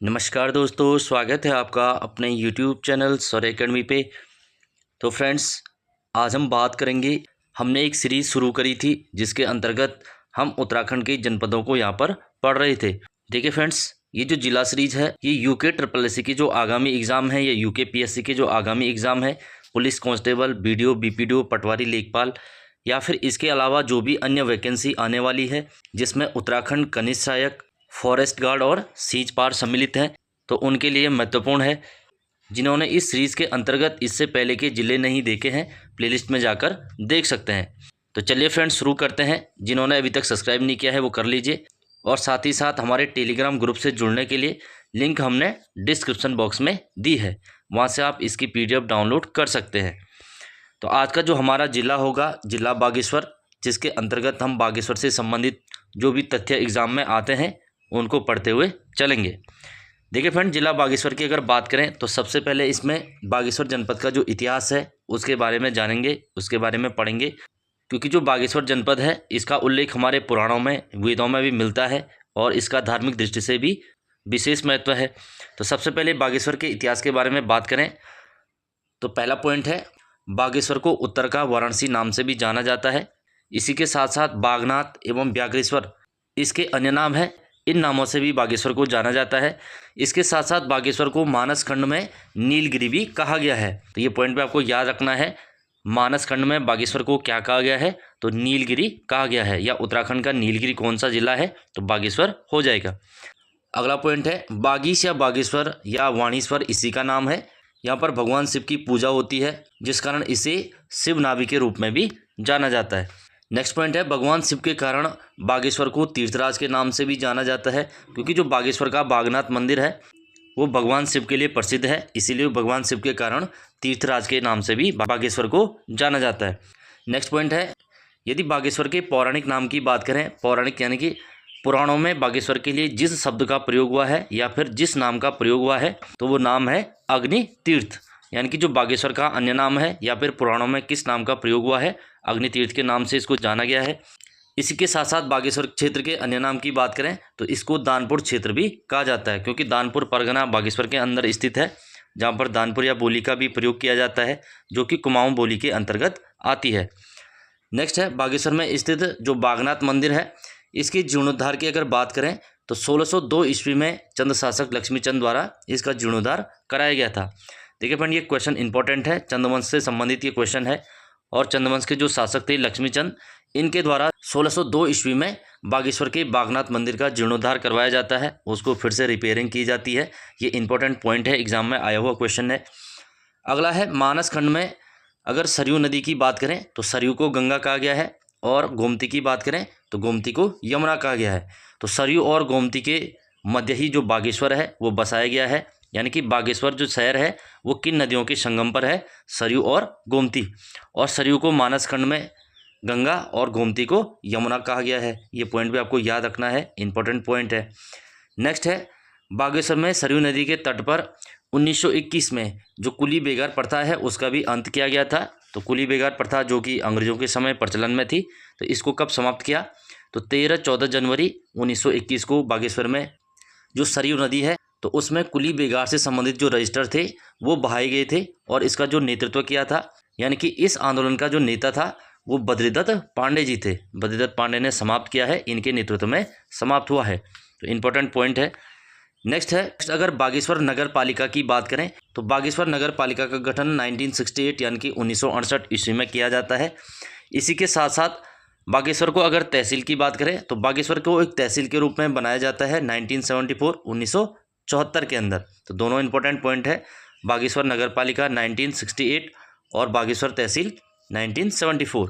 नमस्कार दोस्तों, स्वागत है आपका अपने YouTube चैनल सौर एकेडमी पे। तो फ्रेंड्स, आज हम बात करेंगे। हमने एक सीरीज़ शुरू करी थी जिसके अंतर्गत हम उत्तराखंड के जनपदों को यहाँ पर पढ़ रहे थे। देखिए फ्रेंड्स, ये जो जिला सीरीज है ये यूके ट्रिपल एस सी के जो आगामी एग्ज़ाम है या यूके पीएससी के जो आगामी एग्ज़ाम है, पुलिस कांस्टेबल, बीडीओ, बीपीडीओ, पटवारी, लेखपाल या फिर इसके अलावा जो भी अन्य वैकेंसी आने वाली है जिसमें उत्तराखंड खनिज सहायक, फॉरेस्ट गार्ड और सीज पार सम्मिलित हैं, तो उनके लिए महत्वपूर्ण है। जिन्होंने इस सीरीज़ के अंतर्गत इससे पहले के ज़िले नहीं देखे हैं, प्लेलिस्ट में जाकर देख सकते हैं। तो चलिए फ्रेंड्स, शुरू करते हैं। जिन्होंने अभी तक सब्सक्राइब नहीं किया है वो कर लीजिए, और साथ ही साथ हमारे टेलीग्राम ग्रुप से जुड़ने के लिए लिंक हमने डिस्क्रिप्शन बॉक्स में दी है, वहाँ से आप इसकी PDF डाउनलोड कर सकते हैं। तो आज का जो हमारा ज़िला होगा, जिला बागेश्वर, जिसके अंतर्गत हम बागेश्वर से संबंधित जो भी तथ्य एग्ज़ाम में आते हैं उनको पढ़ते हुए चलेंगे। देखिए फ्रेंड, जिला बागेश्वर की अगर बात करें तो सबसे पहले इसमें बागेश्वर जनपद का जो इतिहास है उसके बारे में जानेंगे, उसके बारे में पढ़ेंगे। क्योंकि जो बागेश्वर जनपद है इसका उल्लेख हमारे पुराणों में, वेदों में भी मिलता है और इसका धार्मिक दृष्टि से भी विशेष महत्व है। तो सबसे पहले बागेश्वर के इतिहास के बारे में बात करें तो पहला पॉइंट है, बागेश्वर को उत्तर का वाराणसी नाम से भी जाना जाता है। इसी के साथ साथ बागनाथ एवं व्याघ्रेश्वर इसके अन्य नाम है, इन नामों से भी बागेश्वर को जाना जाता है। इसके साथ साथ बागेश्वर को मानस खंड में नीलगिरी भी कहा गया है। तो ये पॉइंट पे आपको याद रखना है, मानस खंड में बागेश्वर को क्या कहा गया है, तो नीलगिरी कहा गया है। या उत्तराखंड का नीलगिरी कौन सा जिला है, तो बागेश्वर हो जाएगा। अगला पॉइंट है, बागीश या बागेश्वर या वाणीश्वर इसी का नाम है। यहाँ पर भगवान शिव की पूजा होती है, जिस कारण इसे शिव नाभि के रूप में भी जाना जाता है। नेक्स्ट पॉइंट है, भगवान शिव के कारण बागेश्वर को तीर्थराज के नाम से भी जाना जाता है, क्योंकि जो बागेश्वर का बागनाथ मंदिर है वो भगवान शिव के लिए प्रसिद्ध है, इसीलिए भगवान शिव के कारण तीर्थराज के नाम से भी बागेश्वर को जाना जाता है। नेक्स्ट पॉइंट है, यदि बागेश्वर के पौराणिक नाम की बात करें, पौराणिक यानी कि पुराणों में बागेश्वर के लिए जिस शब्द का प्रयोग हुआ है या फिर जिस नाम का प्रयोग हुआ है तो वो नाम है अग्नि तीर्थ। यानी कि जो बागेश्वर का अन्य नाम है या फिर पुराणों में किस नाम का प्रयोग हुआ है, अग्नि तीर्थ के नाम से इसको जाना गया है। इसी के साथ साथ बागेश्वर क्षेत्र के अन्य नाम की बात करें तो इसको दानपुर क्षेत्र भी कहा जाता है, क्योंकि दानपुर परगना बागेश्वर के अंदर स्थित है, जहाँ पर दानपुरिया बोली का भी प्रयोग किया जाता है, जो कि कुमाऊं बोली के अंतर्गत आती है। नेक्स्ट है, बागेश्वर में स्थित जो बागनाथ मंदिर है इसके जीर्णोद्धार की अगर बात करें तो 1602 ईस्वी में चंद शासक लक्ष्मीचंद द्वारा इसका जीर्णोद्धार कराया गया था। देखिए फ्रेंड, ये क्वेश्चन इंपॉर्टेंट है, चंदवंश से संबंधित ये क्वेश्चन है। और चंदवंश के जो शासक थे लक्ष्मीचंद, इनके द्वारा 1602 ईस्वी में बागेश्वर के बागनाथ मंदिर का जीर्णोद्धार करवाया जाता है, उसको फिर से रिपेयरिंग की जाती है। ये इंपॉर्टेंट पॉइंट है, एग्जाम में आया हुआ क्वेश्चन है। अगला है, मानस खंड में अगर सरयू नदी की बात करें तो सरयू को गंगा कहा गया है, और गोमती की बात करें तो गोमती को यमुना कहा गया है। तो सरयू और गोमती के मध्य ही जो बागेश्वर है वो बसाया गया है। यानी कि बागेश्वर जो शहर है वो किन नदियों के संगम पर है, सरयू और गोमती। और सरयू को मानस खंड में गंगा और गोमती को यमुना कहा गया है। ये पॉइंट भी आपको याद रखना है, इंपॉर्टेंट पॉइंट है। नेक्स्ट है, बागेश्वर में सरयू नदी के तट पर 1921 में जो कुली बेगार प्रथा है उसका भी अंत किया गया था। तो कुली बेगार प्रथा जो कि अंग्रेजों के समय प्रचलन में थी, तो इसको कब समाप्त किया, तो 13-14 जनवरी 1921 को बागेश्वर में जो सरयू नदी है तो उसमें कुली बेगार से संबंधित जो रजिस्टर थे वो बहाए गए थे, और इसका जो नेतृत्व किया था, यानी कि इस आंदोलन का जो नेता था वो बद्रीदत्त पांडे जी थे। बद्रीदत्त पांडे ने समाप्त किया है, इनके नेतृत्व में समाप्त हुआ है। तो इंपॉर्टेंट पॉइंट है। नेक्स्ट है, अगर बागेश्वर नगर पालिका की बात करें तो बागेश्वर नगर पालिका का गठन 1968 यानी कि 1968 ईस्वी में किया जाता है। इसी के साथ साथ बागेश्वर को अगर तहसील की बात करें तो बागेश्वर को एक तहसील के रूप में बनाया जाता है 1974 के अंदर। तो दोनों इंपॉर्टेंट पॉइंट है, बागेश्वर नगर पालिका 1968 और बागेश्वर तहसील 1974।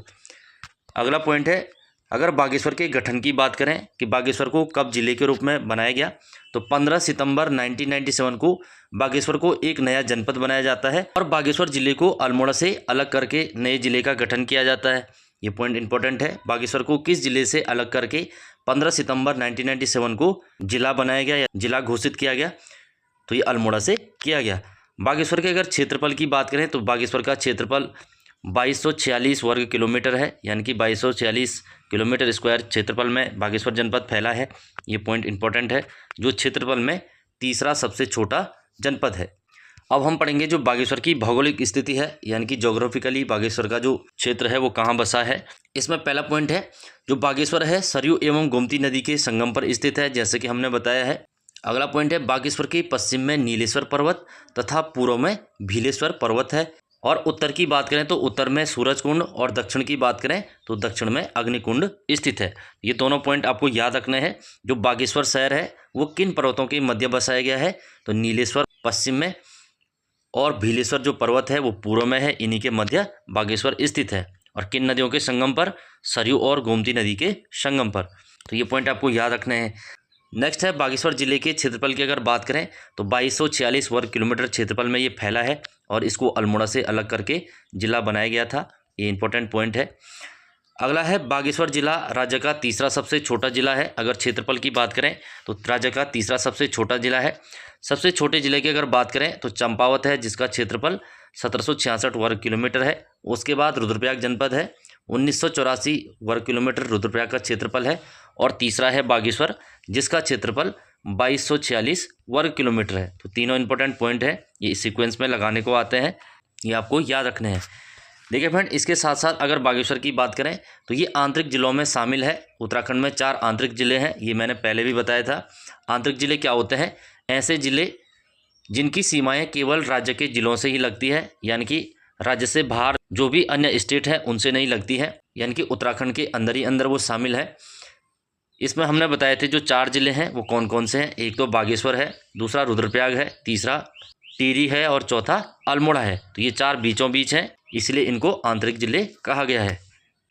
अगला पॉइंट है, अगर बागेश्वर के गठन की बात करें कि बागेश्वर को कब जिले के रूप में बनाया गया, तो 15 सितंबर 1997 को बागेश्वर को एक नया जनपद बनाया जाता है और बागेश्वर जिले को अल्मोड़ा से अलग करके नए जिले का गठन किया जाता है। ये पॉइंट इंपॉर्टेंट है, बागेश्वर को किस जिले से अलग करके 15 सितंबर 1997 को जिला बनाया गया या जिला घोषित किया गया, तो ये अल्मोड़ा से किया गया। बागेश्वर के अगर क्षेत्रफल की बात करें तो बागेश्वर का क्षेत्रफल 2246 वर्ग किलोमीटर है, यानी कि 2246 किलोमीटर स्क्वायर क्षेत्रफल में बागेश्वर जनपद फैला है। ये पॉइंट इंपॉर्टेंट है, जो क्षेत्रफल में तीसरा सबसे छोटा जनपद है। अब हम पढ़ेंगे जो बागेश्वर की भौगोलिक स्थिति है, यानी कि ज्योग्राफिकली बागेश्वर का जो क्षेत्र है वो कहाँ बसा है। इसमें पहला पॉइंट है, जो बागेश्वर है सरयू एवं गोमती नदी के संगम पर स्थित है, जैसे कि हमने बताया है। अगला पॉइंट है, बागेश्वर के पश्चिम में नीलेश्वर पर्वत तथा पूर्व में भीलेश्वर पर्वत है। और उत्तर की बात करें तो उत्तर में सूरजकुंड और दक्षिण की बात करें तो दक्षिण में अग्निकुंड स्थित है। ये दोनों पॉइंट आपको याद रखने हैं। जो बागेश्वर शहर है वो किन पर्वतों के मध्य बसाया गया है, तो नीलेश्वर पश्चिम में और भीलेश्वर जो पर्वत है वो पूर्व में है, इन्हीं के मध्य बागेश्वर स्थित है। और किन नदियों के संगम पर, सरयू और गोमती नदी के संगम पर। तो ये पॉइंट आपको याद रखने हैं। नेक्स्ट है, बागेश्वर जिले के क्षेत्रफल की अगर बात करें तो 2246 वर्ग किलोमीटर क्षेत्रफल में ये फैला है और इसको अल्मोड़ा से अलग करके जिला बनाया गया था। ये इंपॉर्टेंट पॉइंट है। अगला है, बागेश्वर जिला राज्य का तीसरा सबसे छोटा जिला है। अगर क्षेत्रफल की बात करें तो राज्य का तीसरा सबसे छोटा जिला है। सबसे छोटे जिले की अगर बात करें तो चंपावत है, जिसका क्षेत्रफल 1766 वर्ग किलोमीटर है। उसके बाद रुद्रप्रयाग जनपद है, 1984 वर्ग किलोमीटर रुद्रप्रयाग का क्षेत्रफल है। और तीसरा है बागेश्वर, जिसका क्षेत्रफल 2246 वर्ग किलोमीटर है। तो तीनों इंपॉर्टेंट पॉइंट है, ये सीक्वेंस में लगाने को आते हैं, ये आपको याद रखने हैं। देखिए फ्रेंड, इसके साथ साथ अगर बागेश्वर की बात करें तो ये आंतरिक जिलों में शामिल है। उत्तराखंड में 4 आंतरिक जिले हैं, ये मैंने पहले भी बताया था। आंतरिक जिले क्या होते हैं, ऐसे जिले जिनकी सीमाएं केवल राज्य के जिलों से ही लगती है, यानी कि राज्य से बाहर जो भी अन्य स्टेट है उनसे नहीं लगती है, यानी कि उत्तराखंड के अंदर ही अंदर वो शामिल है। इसमें हमने बताए थे जो 4 जिले हैं वो कौन कौन से हैं। एक तो बागेश्वर है, दूसरा रुद्रप्रयाग है, तीसरा टिहरी है और चौथा अल्मोड़ा है। तो ये 4 बीचों बीच हैं, इसलिए इनको आंतरिक जिले कहा गया है।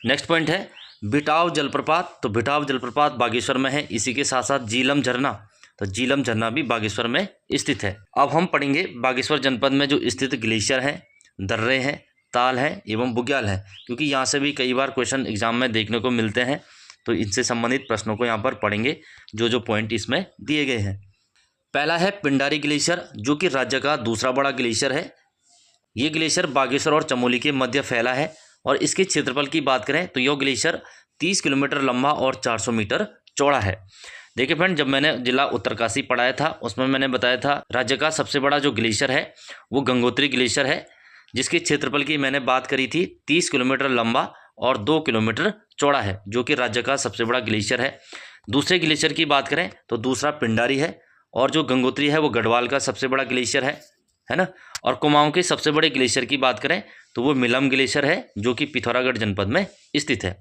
नेक्स्ट पॉइंट है, बिटाव जलप्रपात। तो बिटाव जलप्रपात बागेश्वर में है। इसी के साथ साथ झीलम झरना, तो झीलम झरना भी बागेश्वर में स्थित है। अब हम पढ़ेंगे बागेश्वर जनपद में जो स्थित ग्लेशियर हैं, दर्रे हैं, ताल हैं एवं बुग्याल हैं, क्योंकि यहाँ से भी कई बार क्वेश्चन एग्जाम में देखने को मिलते हैं। तो इनसे संबंधित प्रश्नों को यहाँ पर पढ़ेंगे, जो पॉइंट इसमें दिए गए हैं। पहला है पिंडारी ग्लेशियर, जो कि राज्य का दूसरा बड़ा ग्लेशियर है। ये ग्लेशियर बागेश्वर और चमोली के मध्य फैला है और इसके क्षेत्रफल की बात करें तो यह ग्लेशियर 30 किलोमीटर लंबा और 400 मीटर चौड़ा है। देखिए फ्रेंड, जब मैंने जिला उत्तरकाशी पढ़ाया था उसमें मैंने बताया था राज्य का सबसे बड़ा जो ग्लेशियर है वो गंगोत्री ग्लेशियर है, जिसके क्षेत्रफल की मैंने बात करी थी। 30 किलोमीटर लंबा और 2 किलोमीटर चौड़ा है, जो कि राज्य का सबसे बड़ा ग्लेशियर है। दूसरे ग्लेशियर की बात करें तो दूसरा पिंडारी है और जो गंगोत्री है वो गढ़वाल का सबसे बड़ा ग्लेशियर है ना। और कुमाऊं के सबसे बड़े ग्लेशियर की बात करें तो वो मिलम ग्लेशियर है, जो कि पिथौरागढ़ जनपद में स्थित है।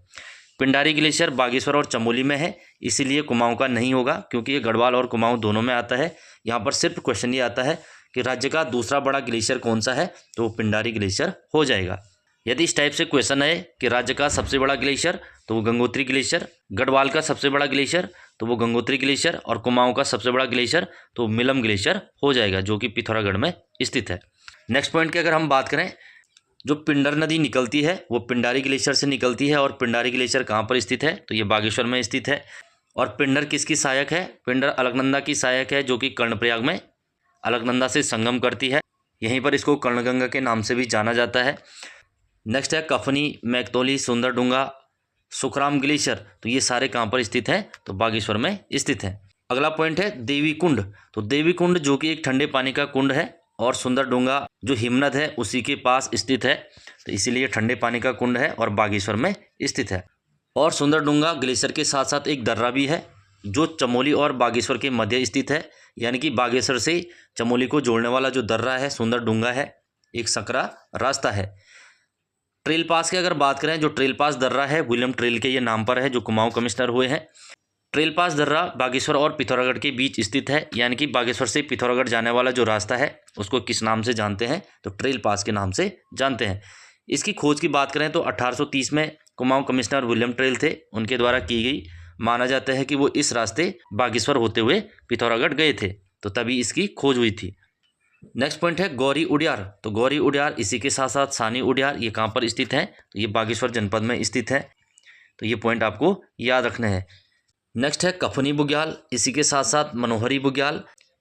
पिंडारी ग्लेशियर बागेश्वर और चमोली में है, इसीलिए कुमाऊं का नहीं होगा, क्योंकि ये गढ़वाल और कुमाऊं दोनों में आता है। यहाँ पर सिर्फ क्वेश्चन ये आता है कि राज्य का दूसरा बड़ा ग्लेशियर कौन सा है, तो वो पिंडारी ग्लेशियर हो जाएगा। यदि इस टाइप से क्वेश्चन है कि राज्य का सबसे बड़ा ग्लेशियर तो वो गंगोत्री ग्लेशियर, गढ़वाल का सबसे बड़ा ग्लेशियर तो वो गंगोत्री ग्लेशियर और कुमाऊं का सबसे बड़ा ग्लेशियर तो मिलम ग्लेशियर हो जाएगा, जो कि पिथौरागढ़ में स्थित है। नेक्स्ट पॉइंट की अगर हम बात करें, जो पिंडर नदी निकलती है वो पिंडारी ग्लेशियर से निकलती है। और पिंडारी ग्लेशियर कहाँ पर स्थित है, तो ये बागेश्वर में स्थित है। और पिंडर किसकी सहायक है, पिंडर अलकनंदा की सहायक है, जो कि कर्णप्रयाग में अलकनंदा से संगम करती है। यहीं पर इसको कर्णगंगा के नाम से भी जाना जाता है। नेक्स्ट है कफनी, मैकतौली, सुंदरडूंगा, सुखराम ग्लेशियर, तो ये सारे कहाँ पर स्थित हैं, तो बागेश्वर में स्थित हैं। अगला पॉइंट है देवी कुंड। तो देवी कुंड जो कि एक ठंडे पानी का कुंड है और सुंदरडूंगा जो हिमनद है उसी के पास स्थित है, तो इसीलिए ठंडे पानी का कुंड है और बागेश्वर में स्थित है। और सुंदरडूंगा ग्लेशियर के साथ साथ एक दर्रा भी है जो चमोली और बागेश्वर के मध्य स्थित है, यानी कि बागेश्वर से चमोली को जोड़ने वाला जो दर्रा है सुंदरडूंगा है, एक सकरा रास्ता है। ट्रेल पास की अगर बात करें, जो ट्रेल पास दर्रा है विलियम ट्रेल के ये नाम पर है, जो कुमाऊं कमिश्नर हुए हैं। ट्रेल पास दर्रा बागेश्वर और पिथौरागढ़ के बीच स्थित है, यानी कि बागेश्वर से पिथौरागढ़ जाने वाला जो रास्ता है उसको किस नाम से जानते हैं, तो ट्रेल पास के नाम से जानते हैं। इसकी खोज की बात करें तो 1830 में कुमाऊं कमिश्नर विलियम ट्रेल थे, उनके द्वारा की गई। माना जाता है कि वो इस रास्ते बागेश्वर होते हुए पिथौरागढ़ गए थे, तो तभी इसकी खोज हुई थी। नेक्स्ट पॉइंट है गौरी उडियार। तो गौरी उडियार, इसी के साथ साथ सानी उडियार, ये कहाँ पर स्थित है, तो ये बागेश्वर जनपद में स्थित है। तो ये पॉइंट आपको याद रखने हैं। नेक्स्ट है कफनी बुग्याल, इसी के साथ साथ मनोहरी बुग्याल,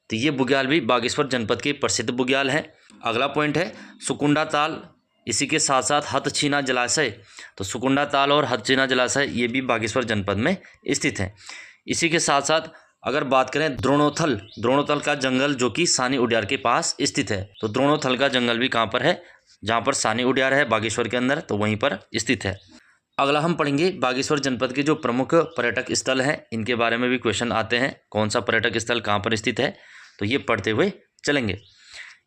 तो ये बुग्याल भी बागेश्वर जनपद के प्रसिद्ध बुग्याल हैं। अगला पॉइंट है सुकुंडा ताल, इसी के साथ साथ हथछीना जलाशय। तो सुकुंडा ताल और हथछीना जलाशय ये भी बागेश्वर जनपद में स्थित हैं। इसी के साथ साथ अगर बात करें द्रोणोथल, द्रोणोथल का जंगल जो कि सानी उड्यार के पास स्थित है, तो द्रोणोथल का जंगल भी कहाँ पर है, जहाँ पर सानी उड्यार है बागेश्वर के अंदर, तो वहीं पर स्थित है। अगला हम पढ़ेंगे बागेश्वर जनपद के जो प्रमुख पर्यटक स्थल हैं, इनके बारे में भी क्वेश्चन आते हैं। कौन सा पर्यटक स्थल कहाँ पर स्थित है, तो ये पढ़ते हुए चलेंगे।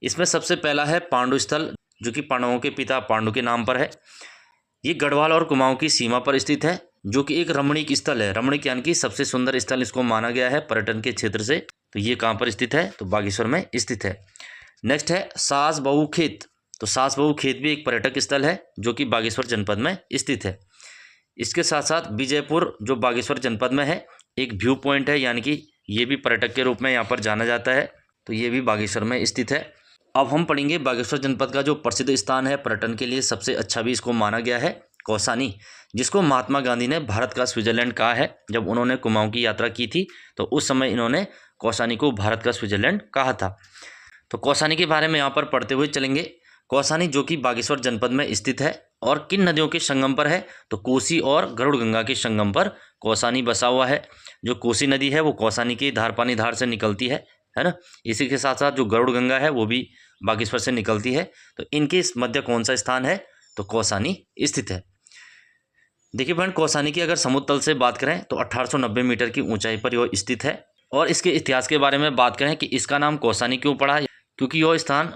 इसमें सबसे पहला है पांडु स्थल, जो कि पांडवों के पिता पांडु के नाम पर है। ये गढ़वाल और कुमाऊं की सीमा पर स्थित है, जो कि एक रमणीक स्थल है। रमणीक यानी कि सबसे सुंदर स्थल इसको माना गया है पर्यटन के क्षेत्र से। तो ये कहाँ पर स्थित है, तो बागेश्वर में स्थित है। नेक्स्ट है सास बहू खेत, तो सास बहू खेत भी एक पर्यटक स्थल है जो कि बागेश्वर जनपद में स्थित है। इसके साथ साथ विजयपुर जो बागेश्वर जनपद में है, एक व्यू पॉइंट है, यानी कि ये भी पर्यटक के रूप में यहाँ पर जाना जाता है, तो ये भी बागेश्वर में स्थित है। अब हम पढ़ेंगे बागेश्वर जनपद का जो प्रसिद्ध स्थान है पर्यटन के लिए, सबसे अच्छा भी इसको माना गया है, कौसानी, जिसको महात्मा गांधी ने भारत का स्विट्जरलैंड कहा है। जब उन्होंने कुमाऊं की यात्रा की थी तो उस समय इन्होंने कौसानी को भारत का स्विट्जरलैंड कहा था। तो कौसानी के बारे में यहाँ पर पढ़ते हुए चलेंगे। कौसानी जो कि बागेश्वर जनपद में स्थित है और किन नदियों के संगम पर है, तो कोसी और गरुड़ गंगा के संगम पर कौसानी बसा हुआ है। जो कोसी नदी है वो कौसानी की धारपानी धार से निकलती है ना। इसी के साथ साथ जो गरुड़ गंगा है वो भी बागेश्वर से निकलती है। तो इनके इस मध्य कौन सा स्थान है, तो कौसानी स्थित है। देखिए फ्रेंड, कौसानी की अगर समुद्र तल से बात करें तो 1890 मीटर की ऊंचाई पर यह स्थित है। और इसके इतिहास के बारे में बात करें कि इसका नाम कौसानी क्यों पड़ा, क्योंकि यह स्थान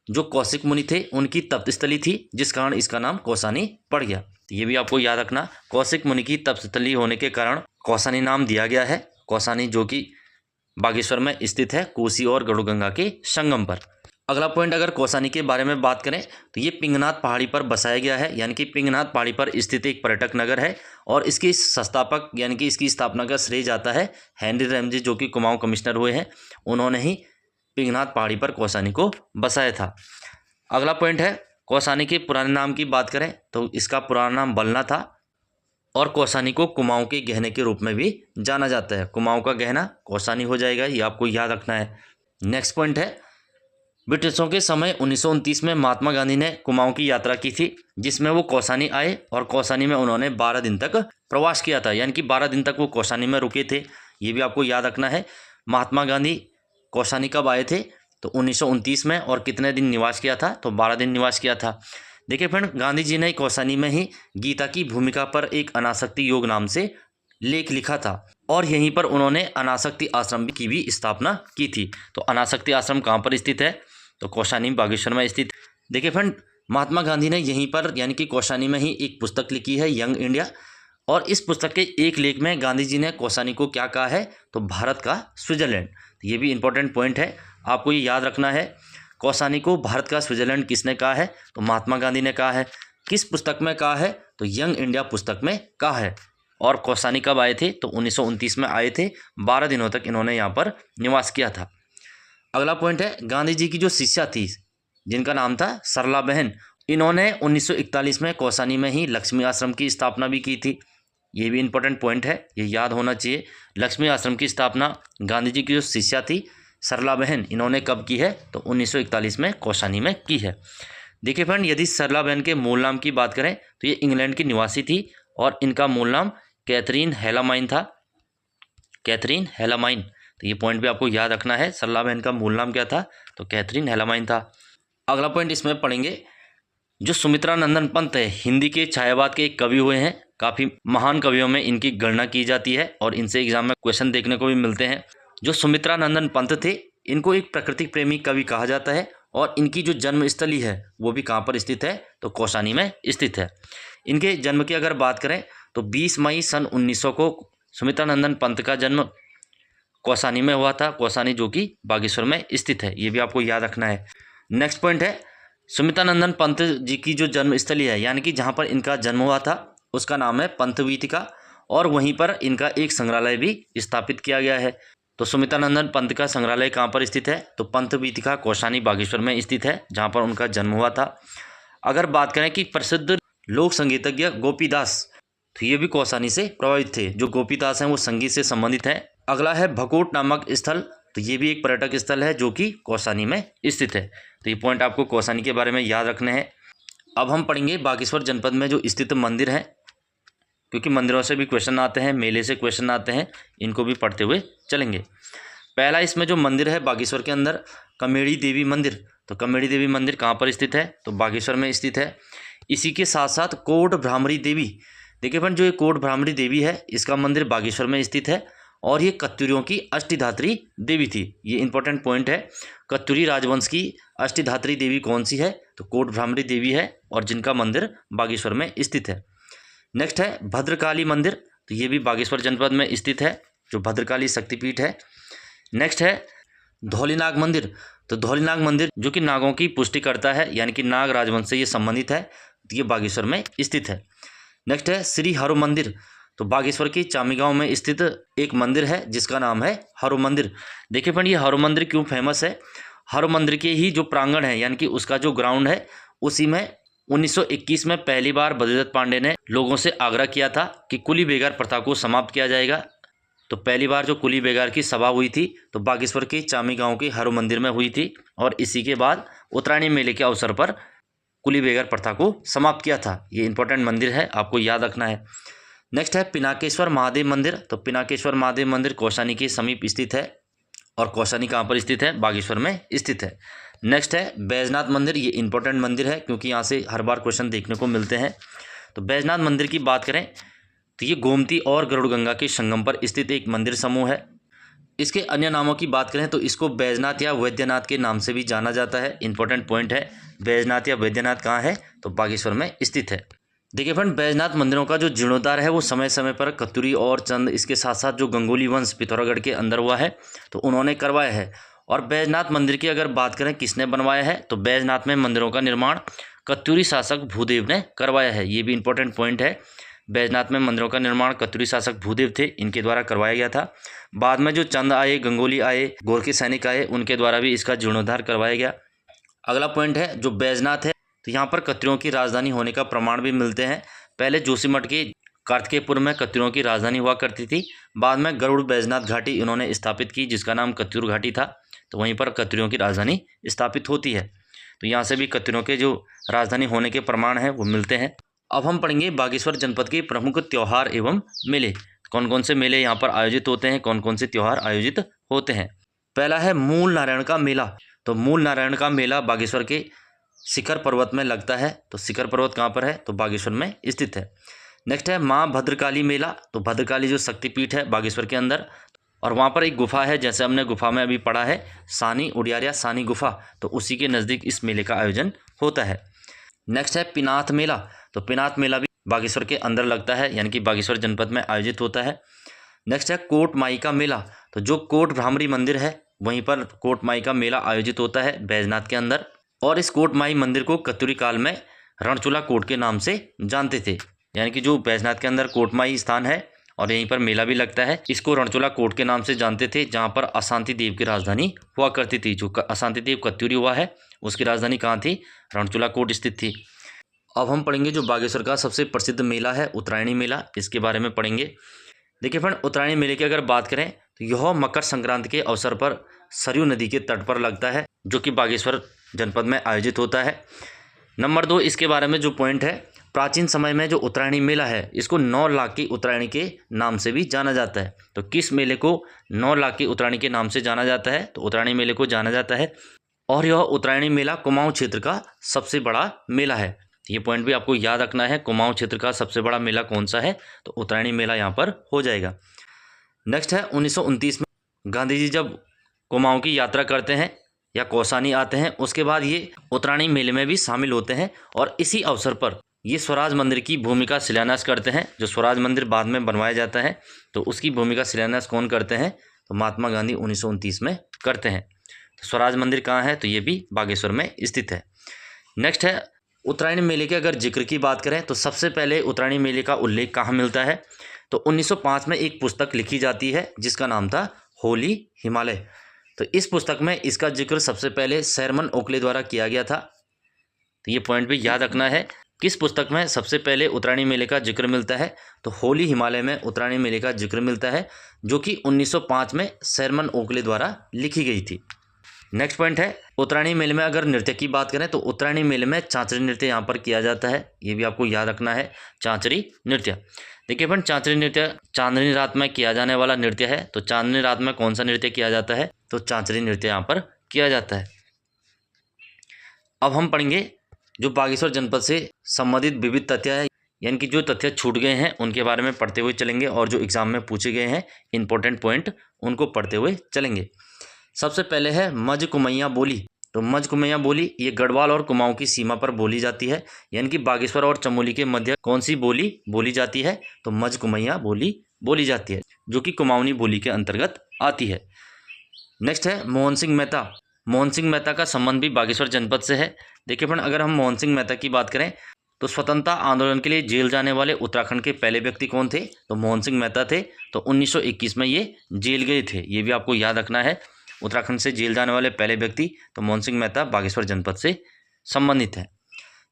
जो कौशिक मुनि थे उनकी तपस्थली थी, जिस कारण इसका नाम कौसानी पड़ गया। तो ये भी आपको याद रखना, कौशिक मुनि की तपस्थली होने के कारण कौसानी नाम दिया गया है। कौसानी जो कि बागेश्वर में स्थित है, कोसी और गरुड़ गंगा के संगम पर। अगला पॉइंट, अगर कौसानी के बारे में बात करें तो ये पिंगनाथ पहाड़ी पर बसाया गया है, यानी कि पिंगनाथ पहाड़ी पर स्थित एक पर्यटक नगर है। और इसके संस्थापक यानी कि इसकी स्थापना का श्रेय जाता है हेनरी रैमजे, जो कि कुमाऊं कमिश्नर हुए हैं। उन्होंने ही पिंगनाथ पहाड़ी पर कौसानी को बसाया था। अगला पॉइंट है, कौसानी के पुराने नाम की बात करें तो इसका पुराना नाम बलना था और कौसानी को कुमाऊं के गहने के रूप में भी जाना जाता है। कुमाऊं का गहना कौसानी हो जाएगा, ये आपको याद रखना है। नेक्स्ट पॉइंट है, ब्रिटिशों के समय 1929 में महात्मा गांधी ने कुमाऊं की यात्रा की थी, जिसमें वो कौसानी आए और कौसानी में उन्होंने 12 दिन तक प्रवास किया था, यानी कि 12 दिन तक वो कौसानी में रुके थे। ये भी आपको याद रखना है। महात्मा गांधी कौसानी कब आए थे, तो 1929 में, और कितने दिन निवास किया था, तो 12 दिन निवास किया था। देखिए फ्रेंड, गांधी जी ने कौसानी में ही गीता की भूमिका पर एक अनासक्ति योग नाम से लेख लिखा था और यहीं पर उन्होंने अनासक्ति आश्रम की भी स्थापना की थी। तो अनासक्ति आश्रम कहाँ पर स्थित है, तो कौसानी बागेश्वर में स्थित। देखिए फ्रेंड, महात्मा गांधी ने यहीं पर यानी कि कौसानी में ही एक पुस्तक लिखी है, यंग इंडिया। और इस पुस्तक के एक लेख में गांधी जी ने कौसानी को क्या कहा है, तो भारत का स्विट्जरलैंड। ये भी इंपॉर्टेंट पॉइंट है, आपको ये याद रखना है। कौसानी को भारत का स्विट्जरलैंड किसने कहा है, तो महात्मा गांधी ने कहा है। किस पुस्तक में कहा है, तो यंग इंडिया पुस्तक में कहा है। और कौसानी कब आए थे, तो 1929 में आए थे। 12 दिनों तक इन्होंने यहाँ पर निवास किया था। अगला पॉइंट है, गांधी जी की जो शिष्या थी जिनका नाम था सरला बहन, इन्होंने 1941 में कौसानी में ही लक्ष्मी आश्रम की स्थापना भी की थी। ये भी इंपॉर्टेंट पॉइंट है, ये याद होना चाहिए। लक्ष्मी आश्रम की स्थापना गांधी जी की जो शिष्या थी सरला बहन, इन्होंने कब की है, तो 1941 में कौसानी में की है। देखिए फ्रेंड, यदि सरला बहन के मूल नाम की बात करें तो ये इंग्लैंड की निवासी थी और इनका मूल नाम कैथरीन हेलामाइन था, कैथरीन हेलामाइन। तो ये पॉइंट भी आपको याद रखना है, सरला बहन का मूल नाम क्या था, तो कैथरीन हेलामाइन था। अगला पॉइंट इसमें पढ़ेंगे, जो सुमित्रा नंदन पंत है, हिंदी के छायावाद के एक कवि हुए हैं। काफ़ी महान कवियों में इनकी गणना की जाती है और इनसे एग्जाम में क्वेश्चन देखने को भी मिलते हैं। जो सुमित्रा नंदन पंत थे, इनको एक प्रकृतिक प्रेमी कवि कहा जाता है और इनकी जो जन्मस्थली है वो भी कहाँ पर स्थित है, तो कौसानी में स्थित है। इनके जन्म की अगर बात करें तो 20 मई सन 1900 को सुमित्रा नंदन पंत का जन्म कौसानी में हुआ था। कौसानी जो कि बागेश्वर में स्थित है, ये भी आपको याद रखना है। नेक्स्ट पॉइंट है, सुमित्रानंदन पंत जी की जो जन्मस्थली है, यानी कि जहाँ पर इनका जन्म हुआ था, उसका नाम है पंत वीथिका और वहीं पर इनका एक संग्रहालय भी स्थापित किया गया है। तो सुमित्रानंदन पंत का संग्रहालय कहाँ पर स्थित है, तो पंत वीथिका कौसानी बागेश्वर में स्थित है, जहाँ पर उनका जन्म हुआ था। अगर बात करें कि प्रसिद्ध लोक संगीतज्ञ गोपीदास, तो ये भी कौसानी से प्रभावित थे। जो गोपीदास हैं वो संगीत से संबंधित हैं। अगला है भकोट नामक स्थल, तो ये भी एक पर्यटक स्थल है जो कि कौसानी में स्थित है। तो ये पॉइंट आपको कौसानी के बारे में याद रखने हैं। अब हम पढ़ेंगे बागेश्वर जनपद में जो स्थित मंदिर हैं, क्योंकि मंदिरों से भी क्वेश्चन आते हैं, मेले से क्वेश्चन आते हैं, इनको भी पढ़ते हुए चलेंगे। पहला इसमें जो मंदिर है बागेश्वर के अंदर कमेड़ी देवी मंदिर, तो कमेड़ी देवी मंदिर कहाँ पर स्थित है, तो बागेश्वर में स्थित है। इसी के साथ साथ कोट भ्रामरी देवी, देखिए फ्रेंड जो ये कोट भ्रामरी देवी है इसका मंदिर बागेश्वर में स्थित है और ये कत्यूरियों की अष्टधात्री देवी थी। ये इंपॉर्टेंट पॉइंट है। कत्यूरी राजवंश की अष्टधात्री देवी कौन सी है, तो कोट भ्रामरी देवी है और जिनका मंदिर बागेश्वर में स्थित है। नेक्स्ट है भद्रकाली मंदिर, तो ये भी बागेश्वर जनपद में स्थित है, जो भद्रकाली शक्तिपीठ है। नेक्स्ट है धौलीनाग मंदिर, तो धौलीनाग मंदिर जो कि नागों की पुष्टि करता है, यानी कि नाग राजवंश से ये संबंधित है, तो ये बागेश्वर में स्थित है। नेक्स्ट है श्री हरु मंदिर, तो बागेश्वर की चामी गांव में स्थित एक मंदिर है जिसका नाम है हरु मंदिर। देखिए फ्रेंड ये हरु मंदिर क्यों फेमस है, हरु मंदिर के ही जो प्रांगण है यानी कि उसका जो ग्राउंड है उसी में 1921 में पहली बार बद्रीदत्त पांडे ने लोगों से आग्रह किया था कि कुली बेगार प्रथा को समाप्त किया जाएगा। तो पहली बार जो कुली बेगार की सभा हुई थी तो बागेश्वर के चामी गांव के हरु मंदिर में हुई थी और इसी के बाद उत्तरायणी मेले के अवसर पर कुली बेगार प्रथा को समाप्त किया था। ये इंपॉर्टेंट मंदिर है, आपको याद रखना है। नेक्स्ट है पिनाकेश्वर महादेव मंदिर, तो पिनाकेश्वर महादेव मंदिर कौशानी के समीप स्थित है और कौशानी कहाँ पर स्थित है, बागेश्वर में स्थित है। नेक्स्ट है बैजनाथ मंदिर, ये इंपॉर्टेंट मंदिर है क्योंकि यहाँ से हर बार क्वेश्चन देखने को मिलते हैं। तो बैजनाथ मंदिर की बात करें तो ये गोमती और गरुड़गंगा के संगम पर स्थित एक मंदिर समूह है। इसके अन्य नामों की बात करें तो इसको बैजनाथ या वैद्यनाथ के नाम से भी जाना जाता है। इंपॉर्टेंट पॉइंट है, बैजनाथ या वैद्यनाथ कहाँ है, तो बागेश्वर में स्थित है। देखिए फ्रेंड बैजनाथ मंदिरों का जो जीर्णोद्धार है वो समय समय पर कत्यूरी और चंद, इसके साथ साथ जो गंगोली वंश पिथौरागढ़ के अंदर हुआ है तो उन्होंने करवाया है। और बैजनाथ मंदिर की अगर बात करें किसने बनवाया है, तो बैजनाथ में मंदिरों का निर्माण कत्यूरी शासक भूदेव ने करवाया है। ये भी इंपॉर्टेंट पॉइंट है, बैजनाथ में मंदिरों का निर्माण कत्यूरी शासक भूदेव थे, इनके द्वारा करवाया गया था। बाद में जो चंद आए, गंगोली आए, गोरखे सैनिक आए, उनके द्वारा भी इसका जीर्णोद्धार करवाया गया। अगला पॉइंट है जो बैजनाथ है तो यहाँ पर कत्यूरियों की राजधानी होने का प्रमाण भी मिलते हैं। पहले जोशीमठ के कार्तिकेयपुर में कत्यूरियों की राजधानी हुआ करती थी, बाद में गरुड़ बैजनाथ घाटी इन्होंने स्थापित की जिसका नाम कत्यूर घाटी था, तो वहीं पर कत्यूरियों की राजधानी स्थापित होती है। तो यहाँ से भी कत्यूरियों के जो राजधानी होने के प्रमाण हैं वो मिलते हैं। अब हम पढ़ेंगे बागेश्वर जनपद के प्रमुख त्यौहार एवं मेले, कौन कौन से मेले यहाँ पर आयोजित होते हैं, कौन कौन से त्यौहार आयोजित होते हैं। पहला है मूल नारायण का मेला, तो मूल नारायण का मेला बागेश्वर के शिखर पर्वत में लगता है। तो शिखर पर्वत कहाँ पर है, तो बागेश्वर में स्थित है। नेक्स्ट है माँ भद्रकाली मेला, तो भद्रकाली जो शक्तिपीठ है बागेश्वर के अंदर, और वहाँ पर एक गुफा है, जैसे हमने गुफा में अभी पढ़ा है सानी उडियारिया सानी गुफा, तो उसी के नज़दीक इस मेले का आयोजन होता है। नेक्स्ट है पिनाथ मेला, तो पिनाथ मेला भी बागेश्वर के अंदर लगता है, यानी कि बागेश्वर जनपद में आयोजित होता है। नेक्स्ट है कोट माई का मेला, तो जो कोट भ्रामरी मंदिर है वहीं पर कोट माई का मेला आयोजित होता है बैजनाथ के अंदर। और इस कोट माई मंदिर को कत्यूरी काल में रणचूला कोट के नाम से जानते थे, यानी कि जो बैजनाथ के अंदर कोट माई स्थान है और यहीं पर मेला भी लगता है, इसको रणचूला कोट के नाम से जानते थे, जहाँ पर अशांति देव की राजधानी हुआ करती थी। जो अशांति देव कत्यूरी हुआ है उसकी राजधानी कहाँ थी, रणचूला कोट स्थित थी। अब हम पढ़ेंगे जो बागेश्वर का सबसे प्रसिद्ध मेला है उत्तरायणी मेला, इसके बारे में पढ़ेंगे। देखिए फ्रेंड उत्तरायणी मेले की अगर बात करें तो यह मकर संक्रांति के अवसर पर सरयू नदी के तट पर लगता है, जो कि बागेश्वर जनपद में आयोजित होता है। नंबर 2 इसके बारे में जो पॉइंट है, प्राचीन समय में जो उत्तरायणी मेला है इसको 9 लाख की उत्तरायणी के नाम से भी जाना जाता है। तो किस मेले को 9 लाख की उत्तरायणी के नाम से जाना जाता है, तो उत्तरायणी मेले को जाना जाता है। और यह उत्तरायणी मेला कुमाऊं क्षेत्र का सबसे बड़ा मेला है। ये पॉइंट भी आपको याद रखना है, कुमाऊं क्षेत्र का सबसे बड़ा मेला कौन सा है, तो उत्तरायणी मेला यहाँ पर हो जाएगा। नेक्स्ट है 1929 में गांधी जी जब कुमाऊं की यात्रा करते हैं या कौसानी आते हैं, उसके बाद ये उत्तरायणी मेले में भी शामिल होते हैं और इसी अवसर पर ये स्वराज मंदिर की भूमि का शिलान्यास करते हैं। जो स्वराज मंदिर बाद में बनवाया जाता है तो उसकी भूमि का शिलान्यास कौन करते हैं, तो महात्मा गांधी 1929 में करते हैं। तो स्वराज मंदिर कहाँ है, तो ये भी बागेश्वर में स्थित है। नेक्स्ट है उत्तरायणी मेले के अगर जिक्र की बात करें तो सबसे पहले उत्तरायणी मेले का उल्लेख कहाँ मिलता है, तो 1905 में एक पुस्तक लिखी जाती है जिसका नाम था होली हिमालय। तो इस पुस्तक में इसका जिक्र सबसे पहले शरमन ओकले द्वारा किया गया था। तो ये पॉइंट भी याद रखना है, किस पुस्तक में सबसे पहले उत्तरायणी मेले का जिक्र मिलता है, तो होली हिमालय में उत्तरायणी मेले का जिक्र मिलता है, जो कि 1905 में शरमन ओकले द्वारा लिखी गई थी। नेक्स्ट पॉइंट है उत्तरायणी मेले में अगर नृत्य की बात करें तो उत्तरायणी मेले में चांचरी नृत्य यहाँ पर किया जाता है, ये भी आपको याद रखना है, चांचरी नृत्य। देखिए फ्रेंड, चांचरी नृत्य चांदनी रात में किया जाने वाला नृत्य है। तो चांदनी रात में कौन सा नृत्य किया जाता है? तो चांचरी नृत्य यहाँ पर किया जाता है। अब हम पढ़ेंगे जो बागेश्वर जनपद से संबंधित विविध तथ्य है, यानी कि जो तथ्य छूट गए हैं उनके बारे में पढ़ते हुए चलेंगे और जो एग्जाम में पूछे गए हैं इंपॉर्टेंट पॉइंट उनको पढ़ते हुए चलेंगे। सबसे पहले है मज कुमैया बोली। तो मज कुमैया बोली ये गढ़वाल और कुमाऊं की सीमा पर बोली जाती है, यानी कि बागेश्वर और चमोली के मध्य कौन सी बोली बोली जाती है? तो मज कुमैया बोली बोली जाती है, जो कि कुमाऊनी बोली के अंतर्गत आती है। नेक्स्ट है मोहन सिंह मेहता। मोहन सिंह मेहता का संबंध भी बागेश्वर जनपद से है। देखिए फ्रेंड, अगर हम मोहन सिंह मेहता की बात करें तो स्वतंत्रता आंदोलन के लिए जेल जाने वाले उत्तराखंड के पहले व्यक्ति कौन थे? तो मोहन सिंह मेहता थे। तो 1921 में ये जेल गए थे, ये भी आपको याद रखना है। उत्तराखंड से जेल जाने वाले पहले व्यक्ति तो मोहन सिंह मेहता बागेश्वर जनपद से संबंधित है।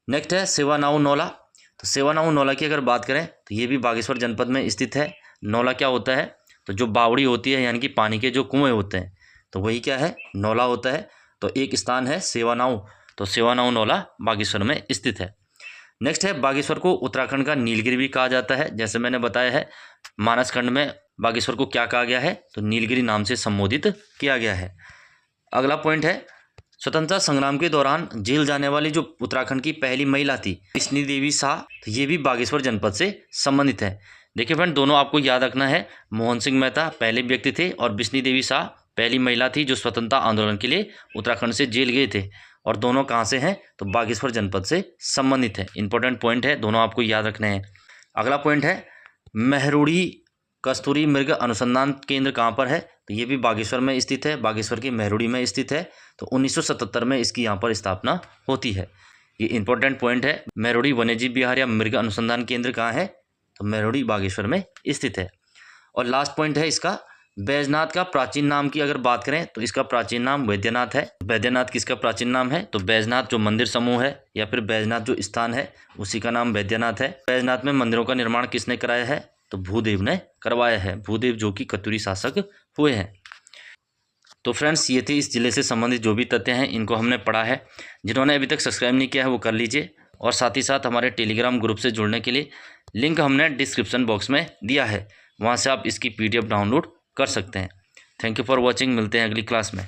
नेक्स्ट है सेवानाऊ नौला। तो सेवानाऊ नौला की अगर बात करें तो ये भी बागेश्वर जनपद में स्थित है। नौला क्या होता है? तो जो बावड़ी होती है, यानी कि पानी के जो कुएँ होते हैं, तो वही क्या है? नौला होता है। तो एक स्थान है सेवानाऊ, तो सेवानाऊ नौला बागेश्वर में स्थित है। नेक्स्ट है बागेश्वर को उत्तराखंड का नीलगिरी भी कहा जाता है। जैसे मैंने बताया है, मानसखंड में बागेश्वर को क्या कहा गया है? तो नीलगिरी नाम से संबोधित किया गया है। अगला पॉइंट है स्वतंत्रता संग्राम के दौरान जेल जाने वाली जो उत्तराखंड की पहली महिला थी बिश्नी देवी शाह, तो ये भी बागेश्वर जनपद से संबंधित है। देखिए फ्रेंड, दोनों आपको याद रखना है। मोहन सिंह मेहता पहले व्यक्ति थे और बिश्नी देवी शाह पहली महिला थी जो स्वतंत्रता आंदोलन के लिए उत्तराखंड से जेल गए थे, और दोनों कहाँ से हैं? तो बागेश्वर जनपद से संबंधित है। इंपॉर्टेंट पॉइंट है, दोनों आपको याद रखने हैं। अगला पॉइंट है मेहरुड़ी कस्तूरी मृग अनुसंधान केंद्र कहाँ पर है? तो ये भी बागेश्वर में स्थित है, बागेश्वर की मेहरुड़ी में स्थित है। तो 1977 में इसकी यहाँ पर स्थापना होती है। ये इंपॉर्टेंट पॉइंट है। मेहरुड़ी वन्यजीव विहार या मृग अनुसंधान केंद्र कहाँ है? तो मेहरुड़ी बागेश्वर में स्थित है। और लास्ट पॉइंट है इसका बैजनाथ का प्राचीन नाम की अगर बात करें तो इसका प्राचीन नाम वैद्यनाथ है। वैद्यनाथ किसका प्राचीन नाम है? तो बैजनाथ जो मंदिर समूह है या फिर बैजनाथ जो स्थान है उसी का नाम वैद्यनाथ है। बैजनाथ में मंदिरों का निर्माण किसने कराया है? तो भूदेव ने करवाया है। भूदेव जो कि कतुरी शासक हुए हैं। तो फ्रेंड्स, ये थे इस जिले से संबंधित जो भी तथ्य हैं, इनको हमने पढ़ा है। जिन्होंने अभी तक सब्सक्राइब नहीं किया है वो कर लीजिए, और साथ ही साथ हमारे टेलीग्राम ग्रुप से जुड़ने के लिए लिंक हमने डिस्क्रिप्शन बॉक्स में दिया है, वहाँ से आप इसकी PDF डाउनलोड कर सकते हैं। Thank you for watching. मिलते हैं अगली क्लास में।